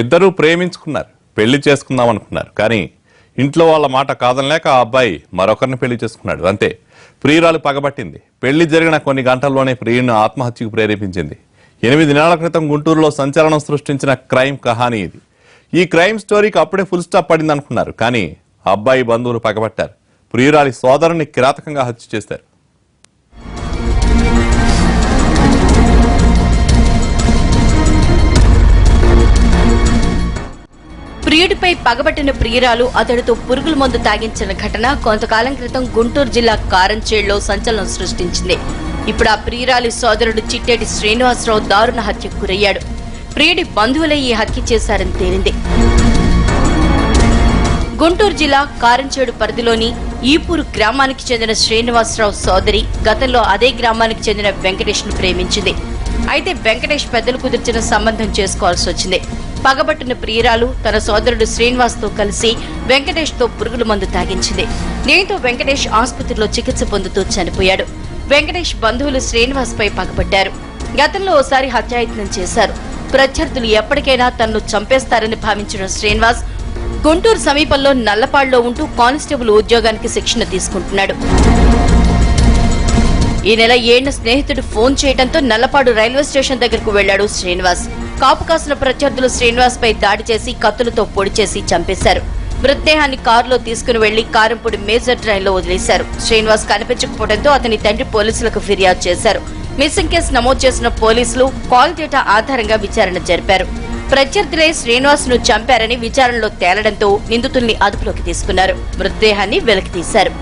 ఇద్దరూ ప్రేమించుకున్నారు, పెళ్లి చేసుకుందాం అనుకున్నారు. కానీ ఇంట్లో వాళ్ళ మాట కాదనలేక ఆ అబ్బాయి మరొకరిని పెళ్లి చేసుకున్నాడు. అంతే, ప్రియురాలు పగబట్టింది. పెళ్లి జరిగిన కొన్ని గంటల్లోనే ప్రియుడిని ఆత్మహత్యకు ప్రేరేపించింది. 8 నెలల క్రితం గుంటూరులో సంచలనం సృష్టించిన క్రైమ్ కహానీ ఇది. ఈ క్రైమ్ స్టోరీకి అప్పుడే ఫుల్ స్టాప్ పడింది అనుకున్నారు. కానీ అబ్బాయి బంధువులు పగబట్టారు. ప్రియురాలి సోదరుని కిరాతకంగా హత్య చేశారు. ప్రియుడిపై పగబట్టిన ప్రియురాలు అతడితో పురుగుల మందు తాగించిన ఘటన కొంతకాలం క్రితం గుంటూరు జిల్లా కారంచేడులో సంచలనం సృష్టించింది. ఇప్పుడు ఆ ప్రియురాలి సోదరుడు చిట్టేటి శ్రీనివాసరావు దారుణ హత్యకు గురయ్యాడు. ప్రియుడి బంధువులే ఈ హత్య చేశారని తేలింది. గుంటూరు జిల్లా కారంచేడు పరిధిలోని ఈపూరు గ్రామానికి చెందిన శ్రీనివాసరావు సోదరి గతంలో అదే గ్రామానికి చెందిన వెంకటేష్ ను ప్రేమించింది. అయితే వెంకటేష్ పెద్దలు కుదిర్చిన సంబంధం చేసుకోవాల్సి వచ్చింది. పగబట్టిన ప్రియురాలు తన సోదరుడు శ్రీనివాస్ తో కలిసి వెంకటేష్ తో పురుగుల మందు తాగించింది. దీంతో వెంకటేష్ ఆసుపత్రిలో చికిత్స పొందుతూ చనిపోయాడు. వెంకటేష్ బంధువులు శ్రీనివాస్ పై పగబట్టారు. గతంలో ఓసారి హత్యాయత్నం చేశారు. ప్రత్యర్థులు ఎప్పటికైనా తనను చంపేస్తారని భావించిన శ్రీనివాస్ గుంటూరు సమీపంలో నల్లపాడులో ఉంటూ కానిస్టేబుల్ ఉద్యోగానికి శిక్షణ తీసుకుంటున్నాడు. ఈ నెల 7న స్నేహితుడు ఫోన్ చేయడంతో నల్లపాడు రైల్వే స్టేషన్ దగ్గరకు వెళ్లాడు శ్రీనివాస్. కాపు కాసిన ప్రత్యర్థులు శ్రీనివాస్ పై దాడి చేసి కత్తులతో పొడి చేసి చంపేశారు. మృతదేహాన్ని కారులో తీసుకుని వెళ్లి కారంపూడి మేజర్ డ్రైన్లో వదిలేశారు. శ్రీనివాస్ కనిపించకపోవడంతో అతని తండ్రి పోలీసులకు ఫిర్యాదు చేశారు. మిస్సింగ్ కేసు నమోదు చేసిన పోలీసులు కాల్ డేటా ఆధారంగా విచారణ జరిపారు. ప్రత్యర్థులే శ్రీనివాస్ ను చంపారని విచారణలో తేలడంతో నిందితుల్ని అదుపులోకి తీసుకున్నారు. మృతదేహాన్ని వెలికితీశారు.